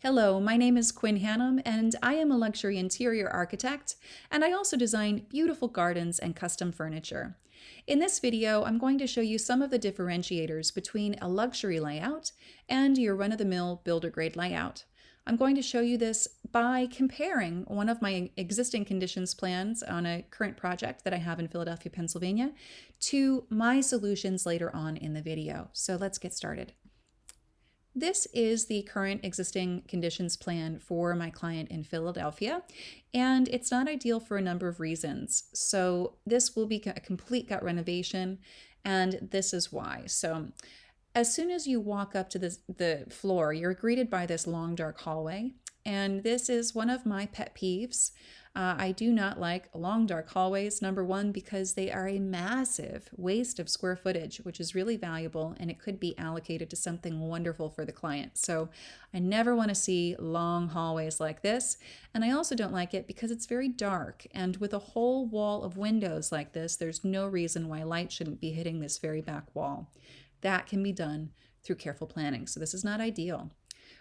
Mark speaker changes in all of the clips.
Speaker 1: Hello, my name is Quinn Hannum, and I am a luxury interior architect, and I also design beautiful gardens and custom furniture. In this video, I'm going to show you some of the differentiators between a luxury layout and your run-of-the-mill builder-grade layout. I'm going to show you this by comparing one of my existing conditions plans on a current project that I have in Philadelphia, Pennsylvania, to my solutions later on in the video. So let's get started. This is the current existing conditions plan for my client in Philadelphia, and it's not ideal for a number of reasons. So this will be a complete gut renovation, and this is why. So as soon as you walk up to the floor, you're greeted by this long, dark hallway, and this is one of my pet peeves. I do not like long, dark hallways, number one, because they are a massive waste of square footage, which is really valuable, and it could be allocated to something wonderful for the client. So I never want to see long hallways like this. And I also don't like it because it's very dark. And with a whole wall of windows like this, there's no reason why light shouldn't be hitting this very back wall. That can be done through careful planning. So this is not ideal.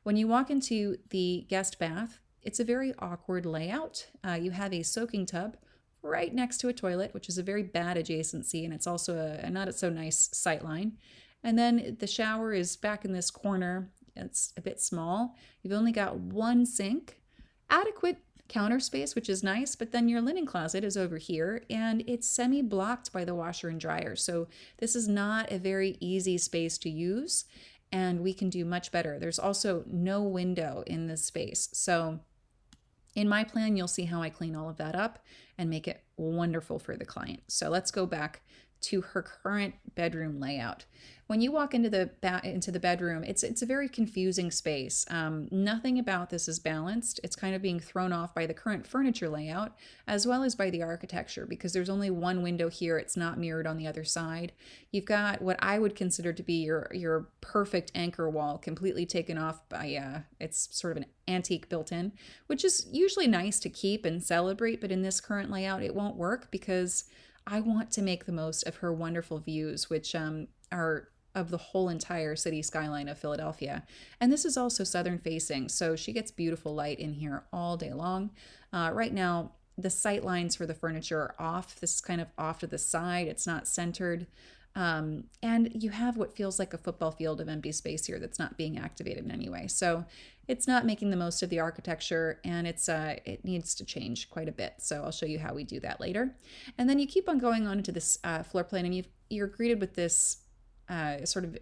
Speaker 1: When you walk into the guest bath, it's a very awkward layout. You have a soaking tub right next to a toilet, which is a very bad adjacency, and it's also a not so nice sight line. And then the shower is back in this corner. It's a bit small. You've only got one sink, adequate counter space, which is nice, but then your linen closet is over here, and it's semi-blocked by the washer and dryer. So this is not a very easy space to use, and we can do much better. There's also no window in this space. So in my plan, you'll see how I clean all of that up and make it wonderful for the client. So let's go back to her current bedroom layout. When you walk into the bedroom, it's a very confusing space. Nothing about this is balanced. It's kind of being thrown off by the current furniture layout as well as by the architecture, because there's only one window here. It's not mirrored on the other side. You've got what I would consider to be your perfect anchor wall completely taken off by it's sort of an antique built-in, which is usually nice to keep and celebrate, but in this current layout it won't work because I want to make the most of her wonderful views, which are of the whole entire city skyline of Philadelphia. And this is also southern facing, so she gets beautiful light in here all day long. Right now, the sight lines for the furniture are off. This is kind of off to the side. It's not centered. And you have what feels like a football field of empty space here that's not being activated in any way. So it's not making the most of the architecture, and it needs to change quite a bit. So I'll show you how we do that later. And then you keep on going on into this floor plan, and you're greeted with this sort of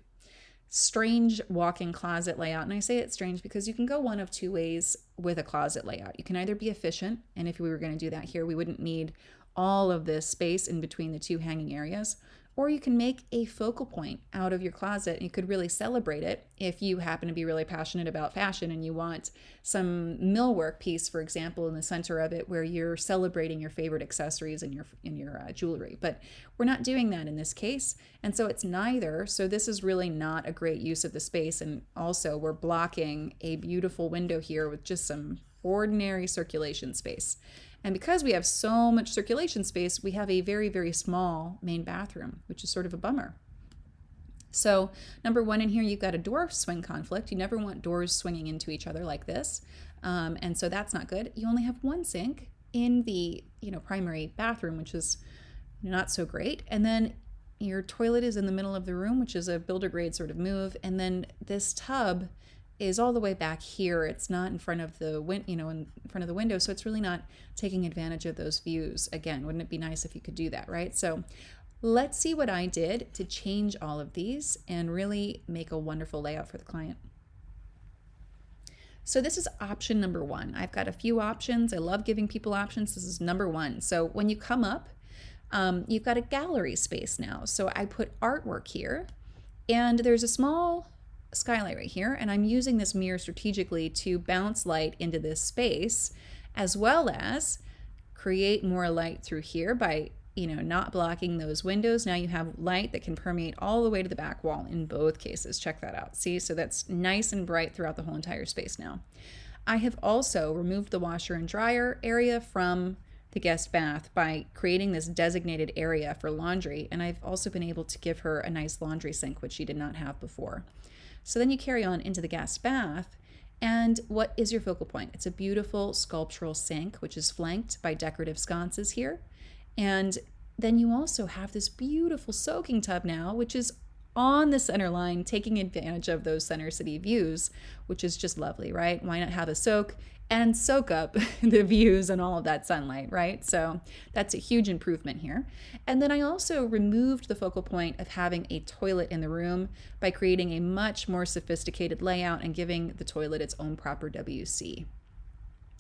Speaker 1: strange walk-in closet layout. And I say it's strange because you can go one of two ways with a closet layout. You can either be efficient, and if we were going to do that here, we wouldn't need all of this space in between the two hanging areas. Or you can make a focal point out of your closet, and you could really celebrate it if you happen to be really passionate about fashion and you want some millwork piece, for example, in the center of it where you're celebrating your favorite accessories and your jewelry. But we're not doing that in this case, and so it's neither. So this is really not a great use of the space, and also we're blocking a beautiful window here with just some ordinary circulation space. And because we have so much circulation space, we have a very, very small main bathroom, which is sort of a bummer. So number one in here, you've got a door swing conflict. You never want doors swinging into each other like this. And so that's not good. You only have one sink in the primary bathroom, which is not so great. And then your toilet is in the middle of the room, which is a builder grade sort of move. And then this tub is all the way back here. It's not in front of the in front of the window, so it's really not taking advantage of those views. Again, wouldn't it be nice if you could do that, right? So let's see what I did to change all of these and really make a wonderful layout for the client. So this is option number one. I've got a few options. I love giving people options. This is number one. So when you come up, you've got a gallery space now. So I put artwork here, and there's a small skylight right here, and I'm using this mirror strategically to bounce light into this space, as well as create more light through here by not blocking those windows. Now you have light that can permeate all the way to the back wall in both cases. Check that out. See, so that's nice and bright throughout the whole entire space now. I have also removed the washer and dryer area from the guest bath by creating this designated area for laundry, and I've also been able to give her a nice laundry sink, which she did not have before. So then you carry on into the guest bath, And what is your focal point? It's a beautiful sculptural sink, which is flanked by decorative sconces here. And then you also have this beautiful soaking tub now, which is on the center line, taking advantage of those center city views, which is just lovely, right? Why not have a soak and soak up the views and all of that sunlight, right? So that's a huge improvement here. And then I also removed the focal point of having a toilet in the room by creating a much more sophisticated layout and giving the toilet its own proper WC.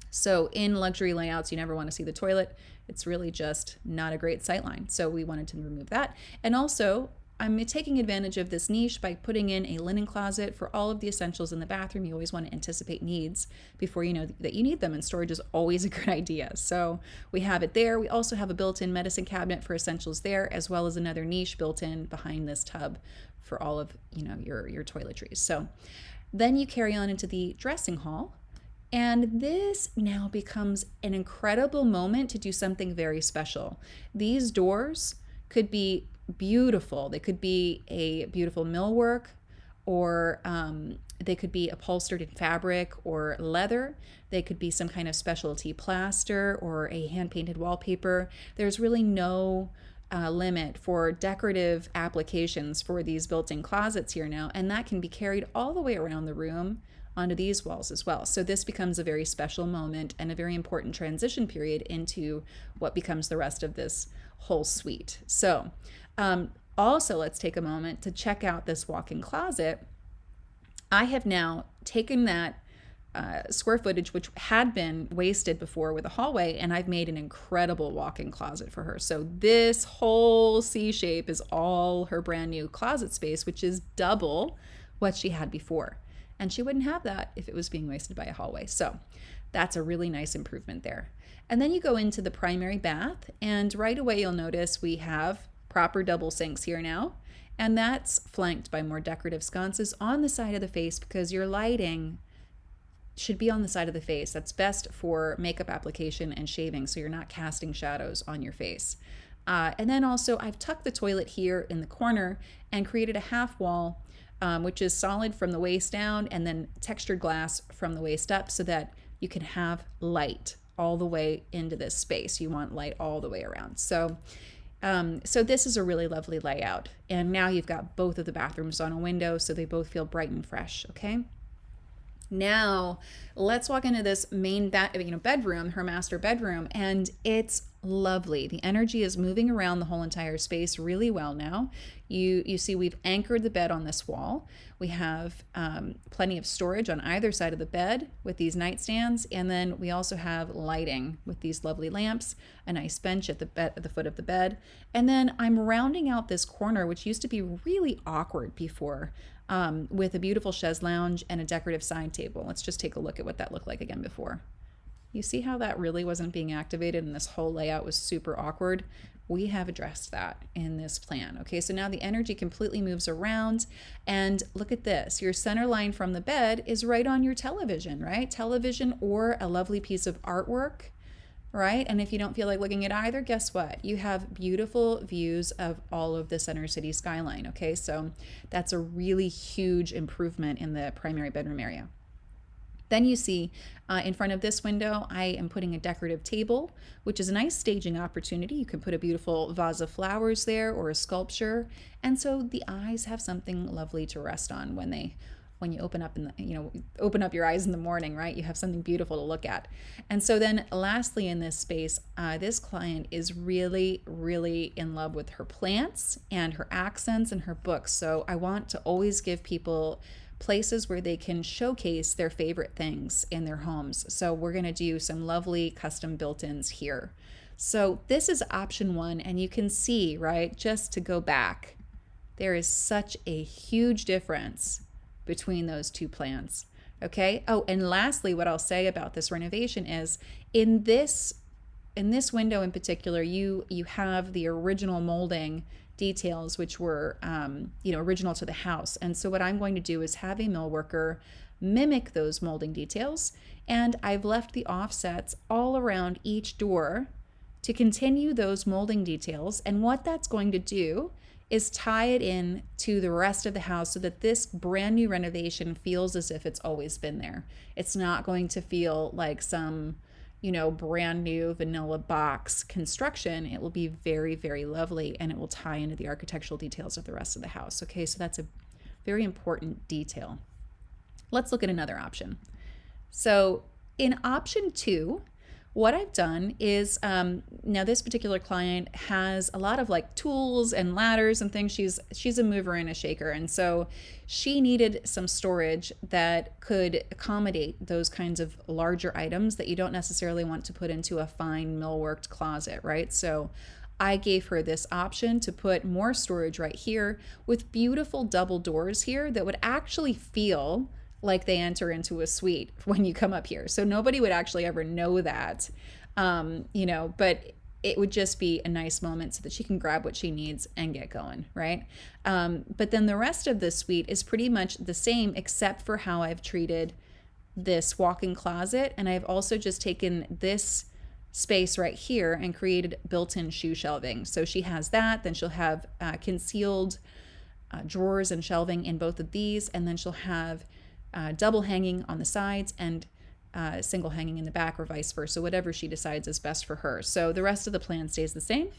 Speaker 1: So in luxury layouts, you never want to see the toilet. It's really just not a great sightline. So we wanted to remove that. And also, I'm taking advantage of this niche by putting in a linen closet for all of the essentials in the bathroom. You always want to anticipate needs before you know that you need them, and storage is always a good idea. So we have it there. We also have a built-in medicine cabinet for essentials there, as well as another niche built in behind this tub for all of your toiletries. So then you carry on into the dressing hall. And this now becomes an incredible moment to do something very special. These doors could be beautiful. They could be a beautiful millwork, or they could be upholstered in fabric or leather. They could be some kind of specialty plaster or a hand-painted wallpaper. There's really no limit for decorative applications for these built-in closets here now, and that can be carried all the way around the room onto these walls as well. So this becomes a very special moment and a very important transition period into what becomes the rest of this whole suite. So also, let's take a moment to check out this walk-in closet. I have now taken that square footage, which had been wasted before with a hallway, and I've made an incredible walk-in closet for her. So this whole C shape is all her brand new closet space, which is double what she had before. And she wouldn't have that if it was being wasted by a hallway. So that's a really nice improvement there. And then you go into the primary bath, and right away you'll notice we have proper double sinks here now. And that's flanked by more decorative sconces on the side of the face, because your lighting should be on the side of the face. That's best for makeup application and shaving, so you're not casting shadows on your face. And then also I've tucked the toilet here in the corner and created a half wall, which is solid from the waist down and then textured glass from the waist up, so that you can have light all the way into this space. You want light all the way around. So this is a really lovely layout. And now you've got both of the bathrooms on a window, so they both feel bright and fresh, okay? Now, let's walk into this main bedroom, her master bedroom, and it's lovely. The energy is moving around the whole entire space really well now. You see we've anchored the bed on this wall. We have plenty of storage on either side of the bed with these nightstands, and then we also have lighting with these lovely lamps, a nice bench at the foot of the bed, and then I'm rounding out this corner, which used to be really awkward before, with a beautiful chaise lounge and a decorative side table. Let's just take a look at what that looked like again before. You see how that really wasn't being activated and this whole layout was super awkward? We have addressed that in this plan. Okay, so now the energy completely moves around, and look at this. Your center line from the bed is right on your television, right? Television or a lovely piece of artwork, right? And if you don't feel like looking at either, guess what? You have beautiful views of all of the center city skyline, okay? So that's a really huge improvement in the primary bedroom area. Then you see in front of this window, I am putting a decorative table, which is a nice staging opportunity. You can put a beautiful vase of flowers there or a sculpture. And so the eyes have something lovely to rest on when you open up open up your eyes in the morning, right? You have something beautiful to look at. And so then lastly in this space, this client is really, really in love with her plants and her accents and her books. So I want to always give people places where they can showcase their favorite things in their homes. So we're going to do some lovely custom built-ins here. So this is option one, and you can see, right, just to go back, there is such a huge difference between those two plans. Okay. Oh, and lastly, what I'll say about this renovation is in this window in particular, you have the original molding details, which were original to the house. And so what I'm going to do is have a millworker mimic those molding details, and I've left the offsets all around each door to continue those molding details. And what that's going to do is tie it in to the rest of the house so that this brand new renovation feels as if it's always been there. It's not going to feel like some, brand new vanilla box construction. It will be very, very lovely, and it will tie into the architectural details of the rest of the house. Okay, so that's a very important detail. Let's look at another option. So in option 2, what I've done is, now this particular client has a lot of like tools and ladders and things. She's a mover and a shaker. And so she needed some storage that could accommodate those kinds of larger items that you don't necessarily want to put into a fine millworked closet, right? So I gave her this option to put more storage right here with beautiful double doors here that would actually feel like they enter into a suite when you come up here. So nobody would actually ever know that, but it would just be a nice moment so that she can grab what she needs and get going, right? But then the rest of the suite is pretty much the same except for how I've treated this walk-in closet. And I've also just taken this space right here and created built-in shoe shelving. So she has that, then she'll have concealed drawers and shelving in both of these, and then she'll have double hanging on the sides and single hanging in the back, or vice versa, whatever she decides is best for her. So the rest of the plan stays the same.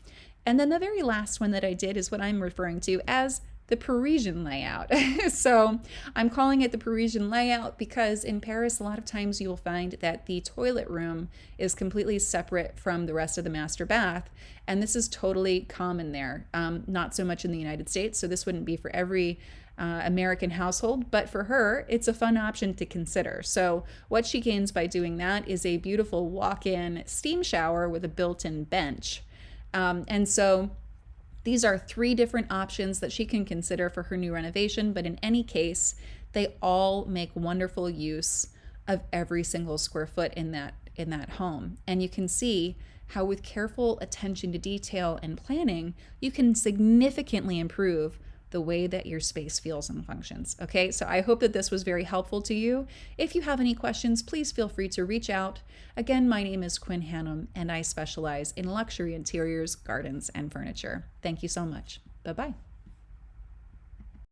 Speaker 1: And then the very last one that I did is what I'm referring to as the Parisian layout. So I'm calling it the Parisian layout because in Paris, a lot of times you'll find that the toilet room is completely separate from the rest of the master bath. And this is totally common there, not so much in the United States. So this wouldn't be for every American household, but for her, it's a fun option to consider. So what she gains by doing that is a beautiful walk-in steam shower with a built-in bench. And so these are 3 different options that she can consider for her new renovation, but in any case, they all make wonderful use of every single square foot in that home. And you can see how with careful attention to detail and planning, you can significantly improve the way that your space feels and functions. Okay, so I hope that this was very helpful to you. If you have any questions, please feel free to reach out. Again, my name is Quinn Hannum, and I specialize in luxury interiors, gardens, and furniture. Thank you so much. Bye-bye.